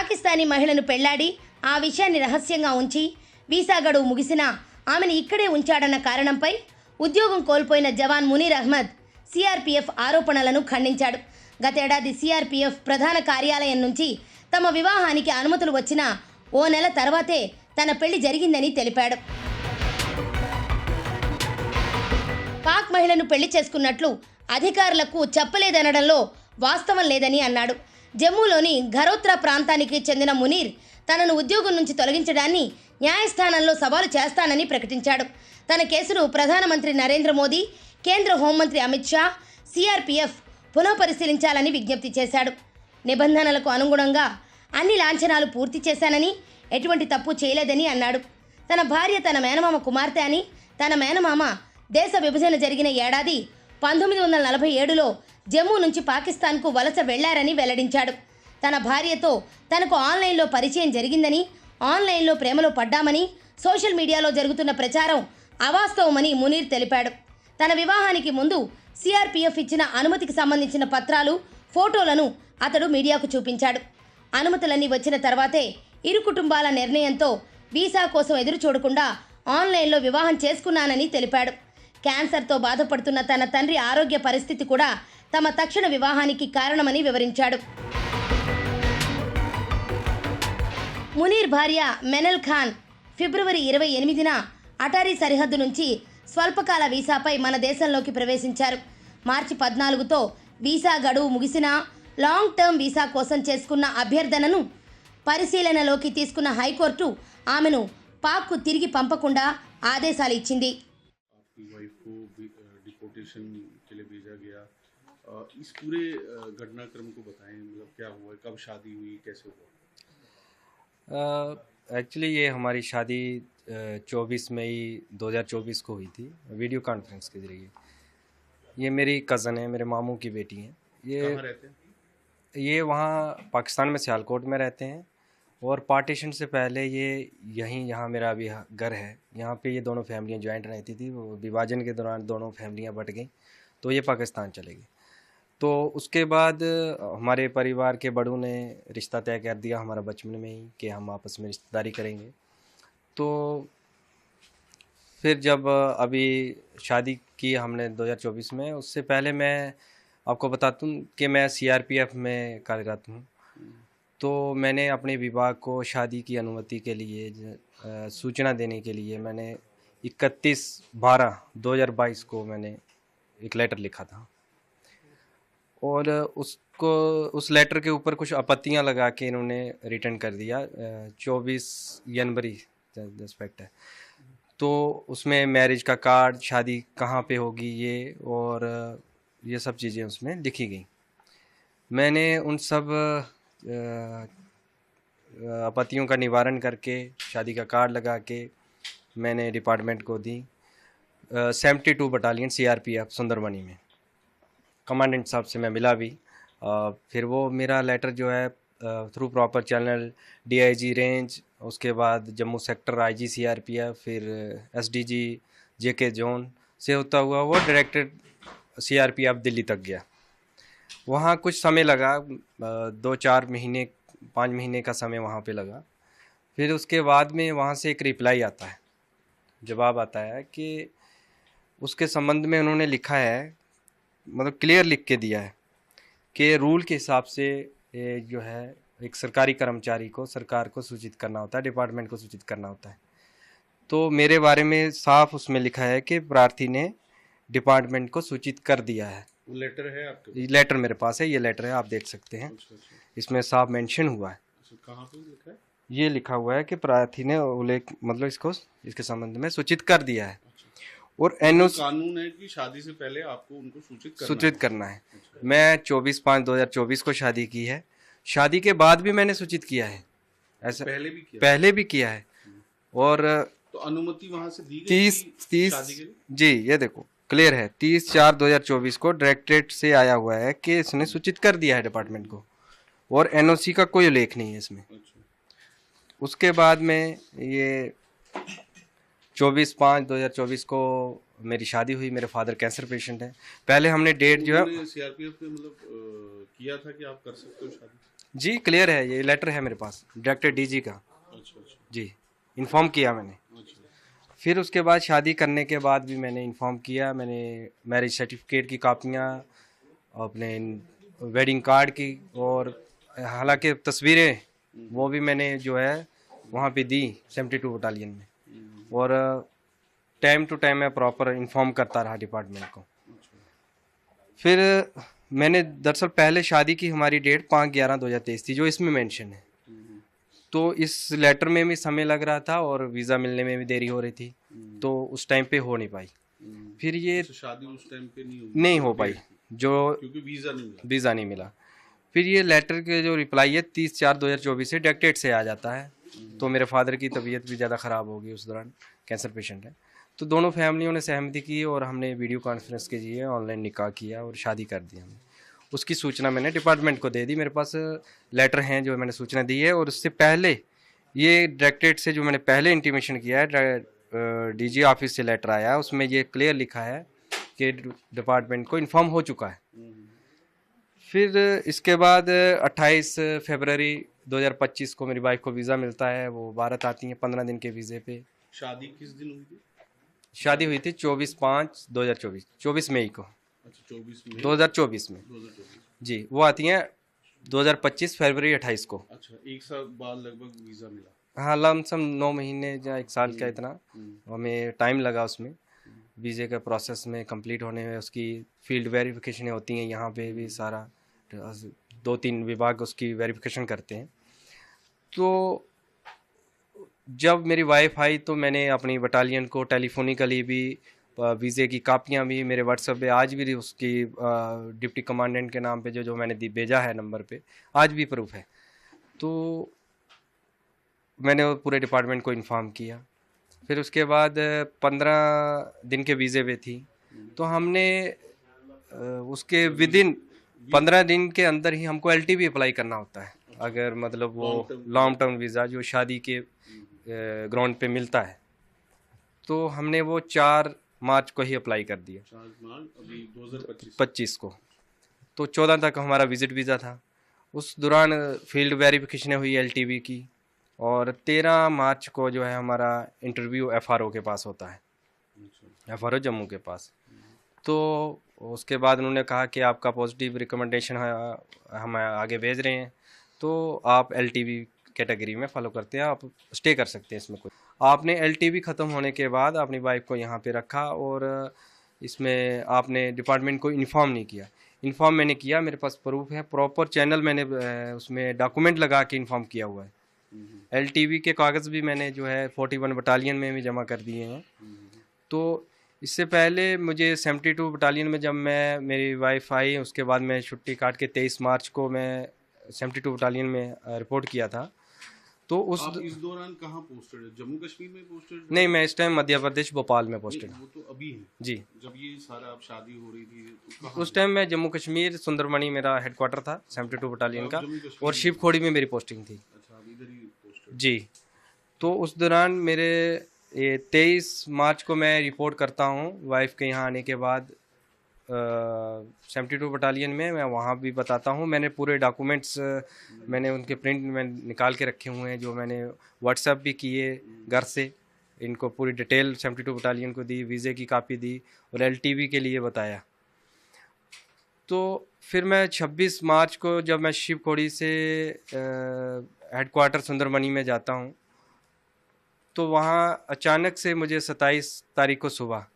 పాకిస్తానీ మహిళను పెళ్లాడి ఆ విషయాన్ని రహస్యంగా ఉంచి వీసా గడువు ముగిసినా ఆమెను ఇక్కడే ఉంచాడన్న కారణంపై ఉద్యోగం కోల్పోయిన జవాన్ మునీర్ అహ్మద్ సిఆర్పీఎఫ్ ఆరోపణలను ఖండించాడు. గతేడాది సిఆర్పీఎఫ్ ప్రధాన కార్యాలయం నుంచి తమ వివాహానికి అనుమతులు వచ్చినా ఓ నెల తర్వాతే తన పెళ్లి జరిగిందని తెలిపాడు. పాక్ మహిళను పెళ్లి చేసుకున్నట్లు అధికారులకు చెప్పలేదనడంలో వాస్తవం లేదని అన్నాడు. జమ్మూలోని ఘరోత్రా ప్రాంతానికి చెందిన మునీర్ తనను ఉద్యోగం నుంచి తొలగించడాన్ని న్యాయస్థానంలో సవాలు చేస్తానని ప్రకటించాడు. తన కేసును ప్రధానమంత్రి నరేంద్ర మోదీ, కేంద్ర హోంమంత్రి అమిత్ షా, సిఆర్పీఎఫ్ పునఃపరిశీలించాలని విజ్ఞప్తి చేశాడు. నిబంధనలకు అనుగుణంగా అన్ని లాంఛనాలు పూర్తి చేశానని, ఎటువంటి తప్పు చేయలేదని అన్నాడు. తన భార్య తన మేనమామ కుమార్తె అని, తన మేనమామ దేశ విభజన జరిగిన ఏడాది 1947లో జమ్మూ నుంచి పాకిస్తాన్కు వలస వెళ్లారని వెల్లడించాడు. తన భార్యతో తనకు ఆన్లైన్లో పరిచయం జరిగిందని, ఆన్లైన్లో ప్రేమలో పడ్డామని, సోషల్ మీడియాలో జరుగుతున్న ప్రచారం అవాస్తవమని మునీర్ తెలిపాడు. తన వివాహానికి ముందు సిఆర్పీఎఫ్ ఇచ్చిన అనుమతికి సంబంధించిన పత్రాలు, ఫోటోలను అతడు మీడియాకు చూపించాడు. అనుమతులన్నీ వచ్చిన తర్వాతే ఇరు కుటుంబాల నిర్ణయంతో వీసా కోసం ఎదురు చూడకుండా ఆన్లైన్లో వివాహం చేసుకున్నానని తెలిపాడు. క్యాన్సర్తో బాధపడుతున్న తన తండ్రి ఆరోగ్య పరిస్థితి కూడా తమ తక్షణ వివాహానికి కారణమని వివరించాడు. మునీర్ భార్య మెనల్ ఖాన్ ఫిబ్రవరి 28న అటారీ సరిహద్దు నుంచి స్వల్పకాల వీసాపై మన దేశంలోకి ప్రవేశించారు. మార్చి 14తో వీసా గడువు ముగిసినా లాంగ్ టర్మ్ వీసా కోసం చేసుకున్న అభ్యర్థనను పరిశీలనలోకి తీసుకున్న హైకోర్టు ఆమెను పాక్కు తిరిగి పంపకుండా ఆదేశాలు ఇచ్చింది. इस पूरे घटनाक्रम को बताएं, मतलब क्या हुआ, कब शादी हुई, कैसे हुआ? एक्चुअली ये हमारी शादी 24 मई 2024 को हुई थी, वीडियो कॉन्फ्रेंस के जरिए। ये मेरी कज़न है, मेरे मामू की बेटी हैं। कहाँ रहते हैं? ये वहाँ पाकिस्तान में सियालकोट में रहते हैं, और पार्टीशन से पहले ये यहाँ मेरा अभी घर है, यहाँ पे ये दोनों फैमिलियाँ ज्वाइंट रहती थी। वो विभाजन के दौरान दोनों फैमिलियाँ बट गई, तो ये पाकिस्तान चले गए। तो उसके बाद हमारे परिवार के बड़ों ने रिश्ता तय कर दिया हमारा बचपन में ही कि हम आपस में रिश्तेदारी करेंगे। तो फिर जब अभी शादी की हमने 2024 में, उससे पहले मैं आपको बताता हूँ कि मैं सीआरपीएफ में कार्यरत हूँ। तो मैंने अपने विभाग को शादी की अनुमति के लिए सूचना देने के लिए मैंने 31/12/2022 को मैंने एक लेटर लिखा था, और उसको उस लेटर के ऊपर कुछ आपत्तियां लगा के इन्होंने रिटर्न कर दिया 24 जनवरी रिस्पेक्ट है। तो उसमें मैरिज का कार्ड, शादी कहाँ पे होगी ये, और ये सब चीज़ें उसमें लिखी गई। मैंने उन सब आपत्तियों का निवारण करके शादी का कार्ड लगा के मैंने डिपार्टमेंट को दी। 72 बटालियन सीआरपीएफ सुंदरबनी में कमांडेंट साहब से मैं मिला भी। फिर वो मेरा लेटर जो है through proper channel DIG range, उसके बाद जम्मू सेक्टर आईजी सीआरपीएफ, फिर एसडीजी जेके जोन से होता हुआ वो डायरेक्टेड सीआरपीएफ दिल्ली तक गया। वहाँ कुछ समय लगा, 2-4 महीने 5 महीने का समय वहाँ पे लगा। फिर उसके बाद में वहाँ से एक रिप्लाई आता है, जवाब आता है कि उसके संबंध में उन्होंने लिखा है, मतलब क्लियर लिख के दिया है कि रूल के हिसाब से ये जो है एक सरकारी कर्मचारी को सरकार को सूचित करना होता है, डिपार्टमेंट को सूचित करना होता है। तो मेरे बारे में साफ उसमें लिखा है कि प्रार्थी ने डिपार्टमेंट को सूचित कर दिया है। वो लेटर है आपके? ये लेटर मेरे पास है, ये लेटर है, आप देख सकते हैं। अच्छा। इसमें साफ मेंशन हुआ है। कहाँ पे लिखा है? ये लिखा हुआ है कि प्रार्थी ने उल्लेख मतलब इसको इसके संबंध में सूचित कर दिया है। और एनओसी कानून है कि शादी से पहले आपको उनको सूचित करना है। मैं 24/5/2024 को शादी की है। शादी के बाद भी मैंने सूचित किया है, ऐसा पहले भी किया है। और तो अनुमति वहां से दी गई 30 शादी के लिए? जी, ये देखो क्लियर है, 30/4/2024 को डायरेक्टरेट से आया हुआ है कि इसने सूचित कर दिया है डिपार्टमेंट को, और एनओसी का कोई उल्लेख नहीं है इसमें। उसके बाद में ये 24/5/2024 को मेरी शादी हुई। मेरे फादर कैंसर पेशेंट हैं। पहले हमने डेट जो है सीआरपीएफ ने मतलब किया था कि आप कर सकते हो शादी? जी क्लियर है, ये लेटर है मेरे पास डायरेक्टर डीजी का। अच्छा अच्छा जी इन्फॉर्म किया मैंने। अच्छा। फिर उसके बाद शादी करने के बाद भी मैंने इन्फॉर्म किया, मैंने मैरिज सर्टिफिकेट की कापियाँ, अपने वेडिंग कार्ड की, और हालांकि तस्वीरें वो भी मैंने जो है वहाँ पे दी 72 बटालियन में। और टाइम टू टाइम मैं प्रॉपर इन्फॉर्म करता रहा डिपार्टमेंट को। फिर मैंने दरअसल पहले शादी की हमारी डेट 5/11/2023 थी, जो इसमें मेंशन है। तो इस लेटर में भी समय लग रहा था और वीज़ा मिलने में भी देरी हो रही थी, तो उस टाइम पे हो नहीं पाई। फिर ये तो शादी उस टाइम पे नहीं हो पाई, जो क्योंकि वीजा नहीं मिला। वीज़ा नहीं मिला। फिर ये लेटर के जो रिप्लाई है 30/4/2024 से डिक्टेट से आ जाता है। तो मेरे फादर की तबीयत भी ज़्यादा ख़राब हो गई उस दौरान, कैंसर पेशेंट है। तो दोनों फैमिलियों ने सहमति की और हमने वीडियो कॉन्फ्रेंस के जरिए ऑनलाइन निकाह किया और शादी कर दी हमने। उसकी सूचना मैंने डिपार्टमेंट को दे दी, मेरे पास लेटर हैं जो मैंने सूचना दी है। और उससे पहले ये डायरेक्टरेट से जो मैंने पहले इंटीमेशन किया है, डीजी ऑफिस से लेटर आया है, उसमें ये क्लियर लिखा है कि डिपार्टमेंट को इन्फॉर्म हो चुका है। फिर इसके बाद 28 फरवरी 2025 को मेरी वाइफ को वीज़ा मिलता है, वो भारत आती हैं 15 दिन के वीज़े पे। शादी किस दिन हुई थी? शादी हुई थी 24/5/2024, 24 मई को, अच्छा 24 में 2024 में। 2024। जी वो आती हैं 2025 फरवरी 28 को। अच्छा एक साल बाद लगभग वीजा मिला। हाँ लमसम 9 महीने या 1 साल का इतना हमें टाइम लगा उसमें, वीज़े का प्रोसेस में कंप्लीट होने में। उसकी फील्ड वेरिफिकेशन होती हैं यहाँ पे भी, सारा 2-3 विभाग उसकी वेरिफिकेशन करते हैं। तो जब मेरी वाइफ आई तो मैंने अपनी बटालियन को टेलीफोनिकली भी वीज़े की कापियाँ भी मेरे व्हाट्सएप पे आज भी उसकी डिप्टी कमांडेंट के नाम पे जो मैंने भेजा है नंबर पे, आज भी प्रूफ है। तो मैंने वो पूरे डिपार्टमेंट को इन्फॉर्म किया। फिर उसके बाद 15 दिन के वीज़े पे थी, तो हमने उसके विदिन 15 दिन के अंदर ही हमको एलटीवी अप्लाई करना होता है, अगर मतलब वो लॉन्ग टर्म वीज़ा जो शादी के ग्राउंड पे मिलता है। तो हमने वो 4 मार्च को ही अप्लाई कर दिया, 4 मार्च अभी 2025 25 को। तो 14 तक हमारा विजिट वीज़ा था। उस दौरान फील्ड वेरिफिकेशन हुई एलटीवी की, और 13 मार्च को जो है हमारा इंटरव्यू एफआरओ के पास होता है, एफआरओ जम्मू के पास। तो उसके बाद उन्होंने कहा कि आपका पॉजिटिव रिकमेंडेशन है, हम आगे भेज रहे हैं, तो आप एलटीवी कैटेगरी में फॉलो करते हैं, आप स्टे कर सकते हैं इसमें। कुछ आपने एलटीवी ख़त्म होने के बाद अपनी वाइफ को यहाँ पे रखा, और इसमें आपने डिपार्टमेंट को इन्फॉर्म नहीं किया। इन्फॉर्म मैंने किया, मेरे पास प्रूफ है, प्रॉपर चैनल मैंने उसमें डॉक्यूमेंट लगा के इन्फॉर्म किया हुआ है। एलटीवी के कागज़ भी मैंने जो है 41 बटालियन में भी जमा कर दिए हैं। तो इससे पहले मुझे 72 बटालियन में जब मेरी वाइफ आई, उसके बाद मैं छुट्टी काट के 23 मार्च को मैं 72 बटालियन में रिपोर्ट किया था। तो आप इस दौरान कहाँ पोस्टेड है? जम्मू कश्मीर में पोस्टेड? नहीं, मैं इस टाइम मध्य प्रदेश भोपाल में पोस्टेड हूँ। वो तो अभी है जी। जब ये सारा अब शादी हो रही थी तो कहाँ? उस टाइम मैं जम्मू कश्मीर सुंदरमणि मेरा हेडक्वार्टर था 72 बटालियन का, जम्मू कश्मीर और शिवखोड़ी में मेरी पोस्टिंग थी। अच्छा अभी इधर ही पोस्टेड। जी। तो उस दौरान मेरे 23 मार्च को मैं रिपोर्ट करता हूँ वाइफ के यहाँ आने के बाद 72 बटालियन में। मैं वहाँ भी बताता हूँ, मैंने पूरे डॉक्यूमेंट्स मैंने उनके प्रिंट में निकाल के रखे हुए हैं, जो मैंने व्हाट्सएप भी किए घर से, इनको पूरी डिटेल 72 बटालियन को दी, वीज़े की कापी दी, और एलटीवी के लिए बताया। तो फिर मैं 26 मार्च को जब मैं शिवखोड़ी से हेडक्वार्टर सुंदरमणि में जाता हूँ, तो वहाँ अचानक से मुझे 27 तारीख को सुबह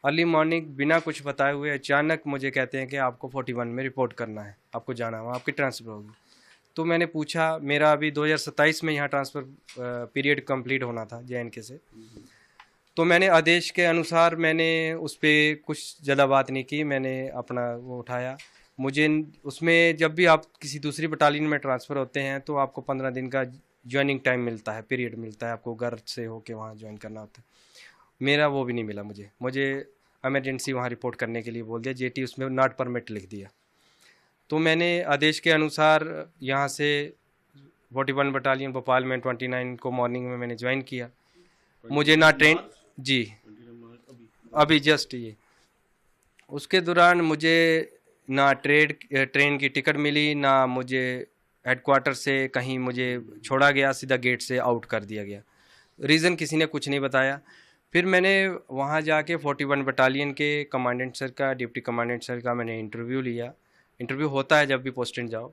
अर्ली मॉर्निंग बिना कुछ बताए हुए अचानक मुझे कहते हैं कि आपको 41 में रिपोर्ट करना है, आपको जाना है, आपकी ट्रांसफ़र होगी। तो मैंने पूछा, मेरा अभी 2027 में यहाँ ट्रांसफ़र पीरियड कंप्लीट होना था JNK से, तो मैंने आदेश के अनुसार मैंने उस पर कुछ ज़्यादा बात नहीं की, मैंने अपना वो उठाया। मुझे उसमें जब भी आप किसी दूसरी बटालियन में ट्रांसफ़र होते हैं तो आपको 15 दिन का ज्वाइनिंग टाइम मिलता है, पीरियड मिलता है, आपको घर से होके वहाँ ज्वाइन करना होता है। मेरा वो भी नहीं मिला, मुझे एमरजेंसी वहाँ रिपोर्ट करने के लिए बोल दिया, JT उसमें नॉट परमिट लिख दिया। तो मैंने आदेश के अनुसार यहाँ से 41 बटालियन भोपाल में 29 को मॉर्निंग में मैंने ज्वाइन किया। मुझे ना ट्रेन जी अभी जस्ट ये, उसके दौरान मुझे ना ट्रेन की टिकट मिली, ना मुझे हेडक्वार्टर से कहीं मुझे छोड़ा गया, सीधा गेट से आउट कर दिया गया। रीज़न किसी ने कुछ नहीं बताया। फिर मैंने वहाँ जाके 41 बटालियन के कमांडेंट सर का, डिप्टी कमांडेंट सर का मैंने इंटरव्यू लिया। इंटरव्यू होता है जब भी पोस्टिंग जाओ।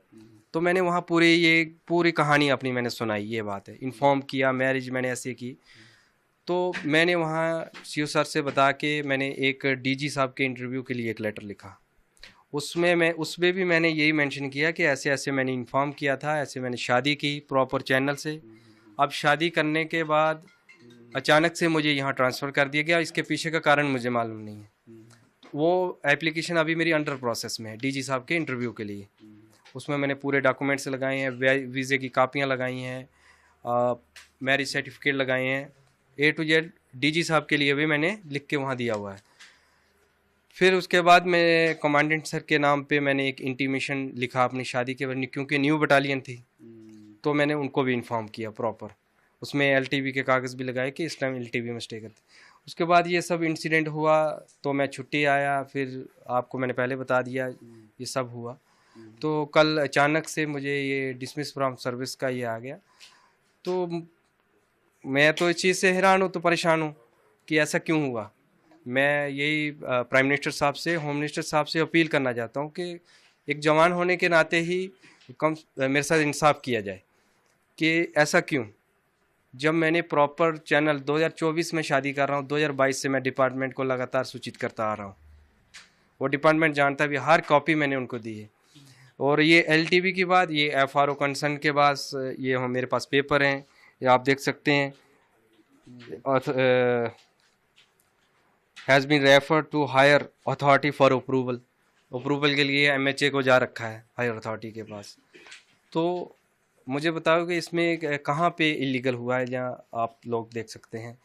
तो मैंने वहाँ पूरी कहानी अपनी मैंने सुनाई, ये बात है। इन्फॉर्म किया, मैरिज मैंने ऐसे की। तो मैंने वहाँ सीओ सर से बता के मैंने एक डीजी साहब के इंटरव्यू के लिए एक लेटर लिखा। उसमें भी मैंने यही मेंशन किया कि ऐसे ऐसे मैंने इन्फॉर्म किया था, ऐसे मैंने शादी की प्रॉपर चैनल से। अब शादी करने के बाद अचानक से मुझे यहाँ ट्रांसफ़र कर दिया गया। इसके पीछे का कारण मुझे मालूम नहीं है। वो एप्लीकेशन अभी मेरी अंडर प्रोसेस में है डीजी साहब के इंटरव्यू के लिए। उसमें मैंने पूरे डॉक्यूमेंट्स लगाए हैं, वीज़े की कापियाँ लगाई हैं, मैरिज सर्टिफिकेट लगाए हैं, A to Z डीजी साहब के लिए भी मैंने लिख के वहाँ दिया हुआ है। फिर उसके बाद मैं कमांडेंट सर के नाम पे मैंने एक इंटीमेशन लिखा अपनी शादी के बाद, क्योंकि न्यू बटालियन थी तो मैंने उनको भी इन्फॉर्म किया प्रॉपर। उसमें LTV के कागज़ भी लगाए कि इस टाइम LTV में स्टे करते। उसके बाद ये सब इंसिडेंट हुआ तो मैं छुट्टी आया। फिर आपको मैंने पहले बता दिया ये सब हुआ। तो कल अचानक से मुझे ये डिसमिस फ्रॉम सर्विस का ये आ गया। तो मैं तो इस चीज़ से हैरान हूँ, तो परेशान हूँ कि ऐसा क्यों हुआ। मैं यही प्राइम मिनिस्टर साहब से, होम मिनिस्टर साहब से अपील करना चाहता हूँ कि एक जवान होने के नाते ही मेरे साथ इंसाफ किया जाए कि ऐसा क्यों। जब मैंने प्रॉपर चैनल 2024 में शादी कर रहा हूँ, 2022 से मैं डिपार्टमेंट को लगातार सूचित करता आ रहा हूँ। वो डिपार्टमेंट जानता भी, हर कॉपी मैंने उनको दी है। और ये LTV की बात, ये FRO कंसर्न के पास ये मेरे पास पेपर हैं, ये आप देख सकते हैं। Has been referred to higher authority for approval के लिए MHA को जा रखा है हायर अथॉरिटी के पास। तो मुझे बताओ कि इसमें कहाँ पे इलीगल हुआ है, जहाँ आप लोग देख सकते हैं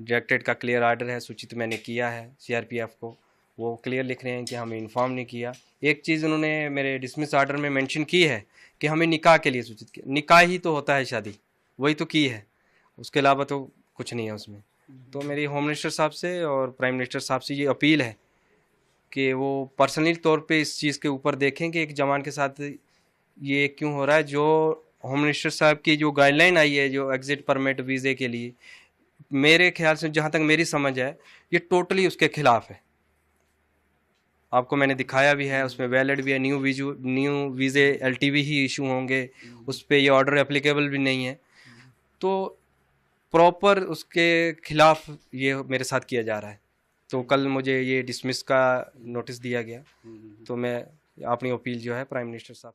डायरेक्टरेट का क्लियर आर्डर है, सूचित मैंने किया है CRPF को। वो क्लियर लिख रहे हैं कि हमें इन्फॉर्म नहीं किया। एक चीज़ उन्होंने मेरे डिसमिस आर्डर में मेंशन की है कि हमें निकाह के लिए सूचित किया। निकाह ही तो होता है शादी, वही तो की है, उसके अलावा तो कुछ नहीं है उसमें। तो मेरी होम मिनिस्टर साहब से और प्राइम मिनिस्टर साहब से ये अपील है कि वो पर्सनली तौर पे इस चीज़ के ऊपर देखें कि एक जवान के साथ ये क्यों हो रहा है। जो होम मिनिस्टर साहब की जो गाइडलाइन आई है जो एग्ज़िट परमिट वीज़े के लिए, मेरे ख्याल से जहाँ तक मेरी समझ है ये टोटली उसके खिलाफ है। आपको मैंने दिखाया भी है, उसमें वैलिड भी है। न्यू वीज़े LTV ही इशू होंगे, उस पर ये ऑर्डर एप्लीकेबल भी नहीं है। तो प्रॉपर उसके खिलाफ ये मेरे साथ किया जा रहा है। तो कल मुझे ये डिसमिस का नोटिस दिया गया। तो मैं अपनी अपील जो है प्राइम मिनिस्टर साहब